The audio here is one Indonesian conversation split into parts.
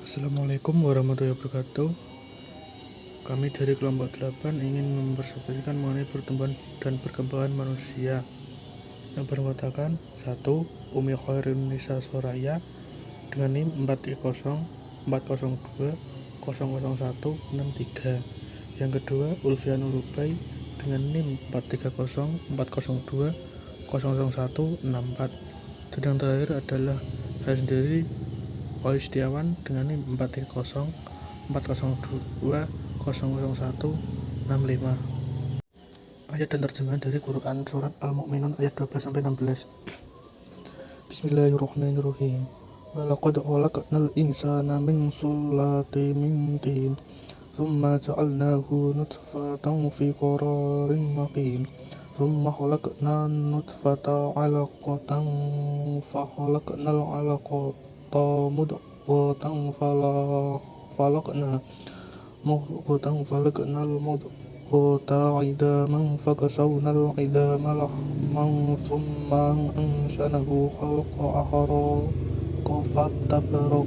Assalamualaikum warahmatullahi wabarakatuh. Kami dari kelompok 8 ingin mempresentasikan mengenai pertumbuhan dan perkembangan manusia yang beranggotakan 1. Umi Khairunisa Soraya dengan NIM 430 402 001 63. Yang kedua, Ulfian Urubai dengan NIM 430 402 001 64. Dan yang terakhir adalah saya sendiri, Oi Setiawan dengan NIM 430 402 001 65. Ayat dan terjemahan dari Quran Surat Al-Mu'minun ayat 12-16. Bismillahirrahmanirrahim. Walaqad khalaqnal insana min sulalatin min tin thumma ja'alnahu nutfatan fi qararin makin thumma khalaqna nutfata 'alaqatan fa khalaqnal 'alaqata mudghatan falaqnal mudghata 'idhaman fakasawnal 'idhama lahman thumma ansha'nahu khalqan akhara fatabarak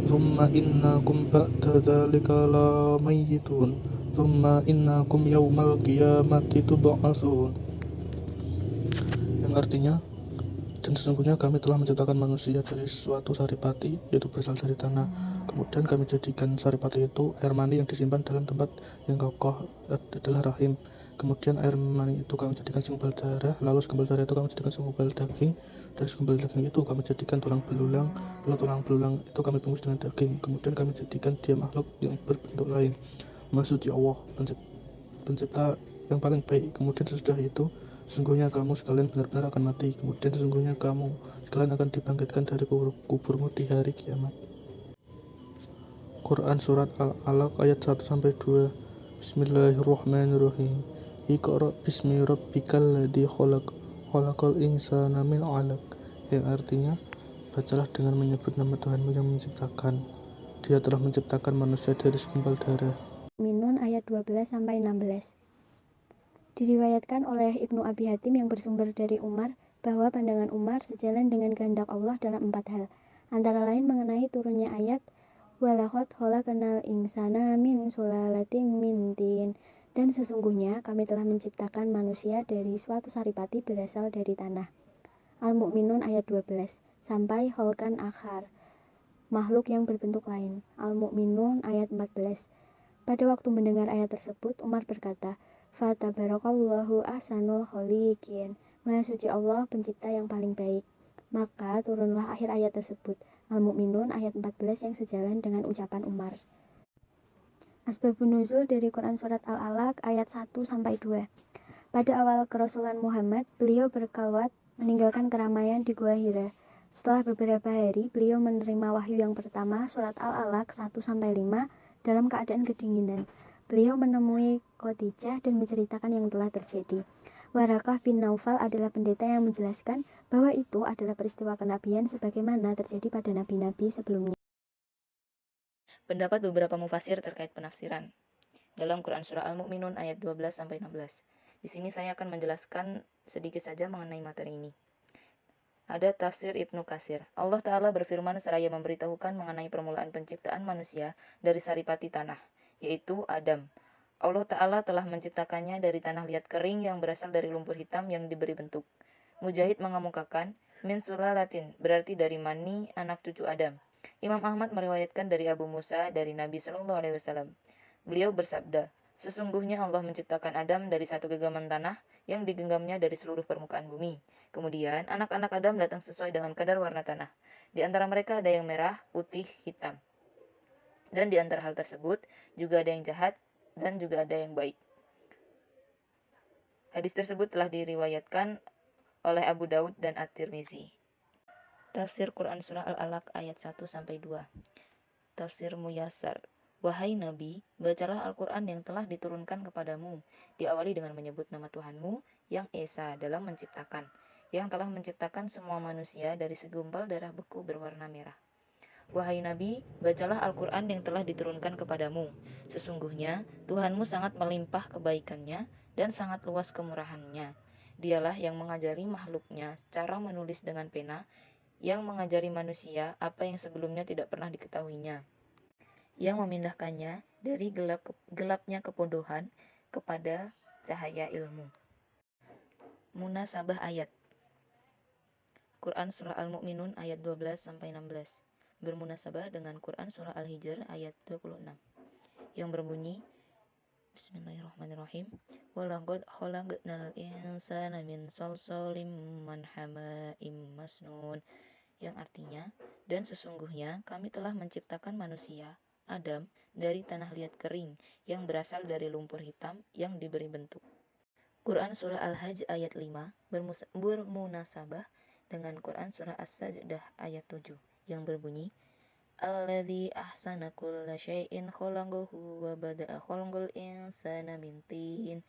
thumma innakum ba'da dzalika lamayitun thumma innakum yaumal qiyamati tub'atsun. Yang artinya, dan sesungguhnya kami telah menciptakan manusia dari suatu saripati, yaitu berasal dari tanah. Kemudian kami jadikan saripati itu air mani yang disimpan dalam tempat yang kokoh adalah rahim. Kemudian air mani itu kami jadikan segumpal darah, lalu segumpal darah itu kami jadikan segumpal daging, dari segumpal daging itu kami jadikan tulang belulang, lalu tulang belulang itu kami bungkus dengan daging. Kemudian kami jadikan dia makhluk yang berbentuk lain. Maha suci Allah, pencipta yang paling baik. Kemudian sesudah itu, sesungguhnya kamu sekalian benar-benar akan mati. Kemudian sesungguhnya kamu sekalian akan dibangkitkan dari kuburmu di hari kiamat. Quran Surat Al-Alaq ayat 1-2. Bismillahirrahmanirrahim. Iqra bismi rabbikal ladzi khalaq khalaqal insana min 'alaq. Yang artinya, bacalah dengan menyebut nama Tuhanmu yang menciptakan. Dia telah menciptakan manusia dari segumpal darah. Minun ayat 12-16. Diriwayatkan oleh Ibnu Abi Hatim yang bersumber dari Umar bahwa pandangan Umar sejalan dengan kehendak Allah dalam 4 hal, antara lain mengenai turunnya ayat walaqad khalaqnal insana min sulalatin min tin, dan sesungguhnya kami telah menciptakan manusia dari suatu saripati berasal dari tanah. Al-Mu'minun ayat 12 sampai khalqan akhar, makhluk yang berbentuk lain. Al-Mu'minun ayat 14. Pada waktu mendengar ayat tersebut, Umar berkata, Fatabarakallahu ahsanul khaliqin. Maha suci Allah, pencipta yang paling baik. Maka turunlah akhir ayat tersebut, Al-Mu'minun ayat 14, yang sejalan dengan ucapan Umar. Asbabun nuzul dari Quran Surat Al-Alaq ayat 1-2. Pada awal kerasulan Muhammad, beliau berkelwat meninggalkan keramaian di Gua Hira. Setelah beberapa hari, beliau menerima wahyu yang pertama, Surat Al-Alaq 1-5, dalam keadaan kedinginan. Beliau menemui Khadijah dan menceritakan yang telah terjadi. Warakah bin Naufal adalah pendeta yang menjelaskan bahwa itu adalah peristiwa kenabian sebagaimana terjadi pada nabi-nabi sebelumnya. Pendapat beberapa mufasir terkait penafsiran dalam Quran Surah Al-Mu'minun ayat 12-16. Di sini saya akan menjelaskan sedikit saja mengenai materi ini. Ada tafsir Ibnu Katsir. Allah Ta'ala berfirman seraya memberitahukan mengenai permulaan penciptaan manusia dari saripati tanah, yaitu Adam. Allah Ta'ala telah menciptakannya dari tanah liat kering yang berasal dari lumpur hitam yang diberi bentuk. Mujahid mengemukakan, min sulalatin, berarti dari mani anak cucu Adam. Imam Ahmad meriwayatkan dari Abu Musa dari Nabi Shallallahu Alaihi Wasallam. Beliau bersabda, sesungguhnya Allah menciptakan Adam dari satu genggaman tanah yang digenggamnya dari seluruh permukaan bumi. Kemudian anak-anak Adam datang sesuai dengan kadar warna tanah. Di antara mereka ada yang merah, putih, hitam. Dan di antara hal tersebut juga ada yang jahat dan juga ada yang baik. Hadis tersebut telah diriwayatkan oleh Abu Daud dan At-Tirmizi. Tafsir Quran Surah Al-Alaq ayat 1-2. Tafsir Muyassar. Wahai Nabi, bacalah Al-Quran yang telah diturunkan kepadamu, diawali dengan menyebut nama Tuhanmu yang Esa dalam menciptakan, yang telah menciptakan semua manusia dari segumpal darah beku berwarna merah. Wahai Nabi, bacalah Al-Quran yang telah diturunkan kepadamu. Sesungguhnya Tuhanmu sangat melimpah kebaikannya dan sangat luas kemurahannya. Dialah yang mengajari makhluknya cara menulis dengan pena, yang mengajari manusia apa yang sebelumnya tidak pernah diketahuinya, yang memindahkannya dari gelapnya kebodohan kepada cahaya ilmu. Munasabah ayat. Quran Surah Al-Mu'minun ayat 12-16 bermunasabah dengan Quran Surah Al-Hijr ayat 26 yang berbunyi, Bismillahirrahmanirrahim, Walaqad khalaqnal insana min salsalim min hama'im masnun, yang artinya, dan sesungguhnya kami telah menciptakan manusia, Adam, dari tanah liat kering yang berasal dari lumpur hitam yang diberi bentuk. Quran Surah Al-Hajj ayat 5 bermunasabah dengan Quran Surah As-Sajdah ayat 7 yang berbunyi, Alladzi ahsana kulla syai'in khalaqahu wa bada'a khalqal insana min tin,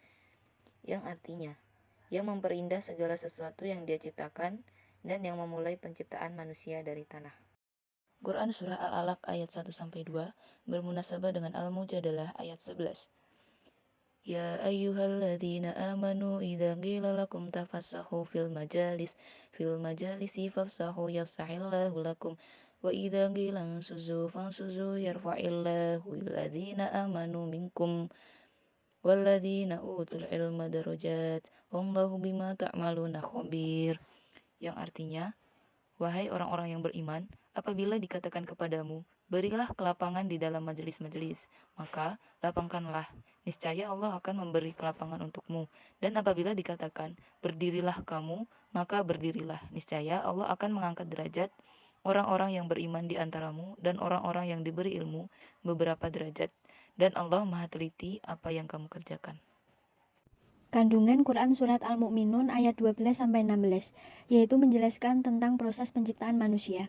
yang artinya, yang memperindah segala sesuatu yang Dia ciptakan dan yang memulai penciptaan manusia dari tanah. Quran Surah Al-Alaq ayat 1-2 bermunasabah dengan Al-Mujadalah ayat 11. Ya ayyuhalladzina amanu idza qila lakum tafassahu fil majalisi fafsahu yafsahillahu lakum wa idza qila ansuzu fansuzu yarfa'illahu alladzina amanu minkum walladzina utul ilma darajat wallahu bima ta'maluna khabir, yang artinya, wahai orang-orang yang beriman, apabila dikatakan kepadamu, berilah kelapangan di dalam majelis-majelis, maka lapangkanlah, niscaya Allah akan memberi kelapangan untukmu. Dan apabila dikatakan, berdirilah kamu, maka berdirilah, niscaya Allah akan mengangkat derajat orang-orang yang beriman di antaramu dan orang-orang yang diberi ilmu beberapa derajat, dan Allah Maha teliti apa yang kamu kerjakan. Kandungan Quran Surat Al-Mu'minun ayat 12-16, yaitu menjelaskan tentang proses penciptaan manusia.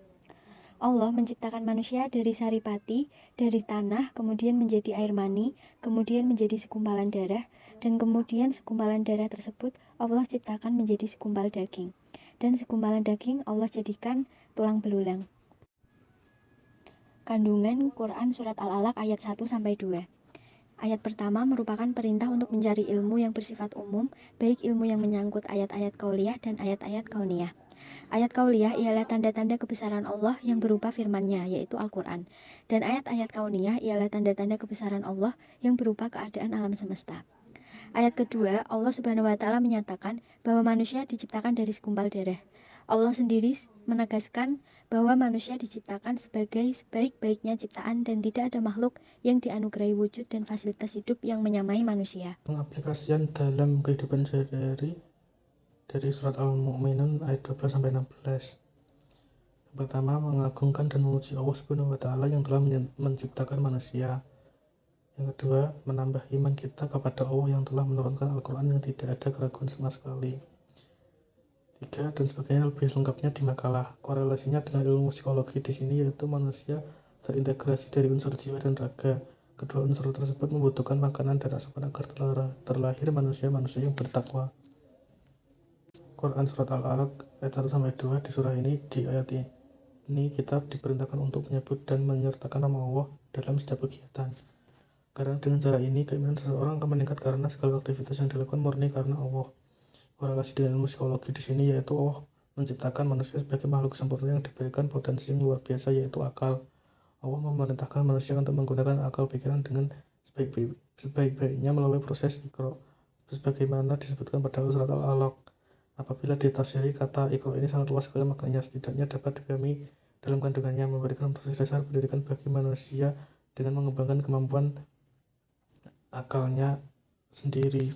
Allah menciptakan manusia dari saripati, dari tanah, kemudian menjadi air mani, kemudian menjadi segumpalan darah, dan kemudian segumpalan darah tersebut Allah ciptakan menjadi segumpal daging. Dan segumpalan daging Allah jadikan tulang belulang. Kandungan Quran Surat Al-Alaq ayat 1-2. Ayat pertama merupakan perintah untuk mencari ilmu yang bersifat umum, baik ilmu yang menyangkut ayat-ayat qauliyah dan ayat-ayat kauniyah. Ayat qauliyah ialah tanda-tanda kebesaran Allah yang berupa firman-Nya, yaitu Al-Quran. Dan ayat-ayat kauniyah ialah tanda-tanda kebesaran Allah yang berupa keadaan alam semesta. Ayat kedua, Allah Subhanahu wa Ta'ala menyatakan bahwa manusia diciptakan dari segumpal darah. Allah sendiri menegaskan bahwa manusia diciptakan sebagai sebaik-baiknya ciptaan dan tidak ada makhluk yang dianugerahi wujud dan fasilitas hidup yang menyamai manusia. Pengaplikasian dalam kehidupan sehari-hari dari surat Al-Mu'minun ayat 12-16. Yang pertama, mengagungkan dan memuji Allah Subhanahu wa Ta'ala yang telah menciptakan manusia. Yang kedua, menambah iman kita kepada Allah yang telah menurunkan Al-Quran yang tidak ada keraguan sama sekali. 3 dan sebagainya lebih lengkapnya di makalah. Korelasinya dengan ilmu psikologi di sini yaitu manusia terintegrasi dari unsur jiwa dan raga. Kedua unsur tersebut membutuhkan makanan dan asupan agar terlahir manusia-manusia yang bertakwa. Quran Surat Al-Alaq ayat 1-2. Di surah ini, di ayat ini kita diperintahkan untuk menyebut dan menyertakan nama Allah dalam setiap kegiatan. Karena dengan cara ini, keimanan seseorang akan meningkat karena segala aktivitas yang dilakukan murni karena Allah. Korelasi dengan ilmu psikologi di sini yaitu Allah menciptakan manusia sebagai makhluk sempurna yang diberikan potensi yang luar biasa, yaitu akal. Allah memerintahkan manusia untuk menggunakan akal pikiran dengan sebaik-baiknya melalui proses Iqra, sebagaimana disebutkan pada surat Al-Alaq. Apabila ditafsiri, kata Iqra ini sangat luas sekali maknanya, setidaknya dapat dipahami dalam kandungannya memberikan proses dasar pendidikan bagi manusia dengan mengembangkan kemampuan akalnya sendiri.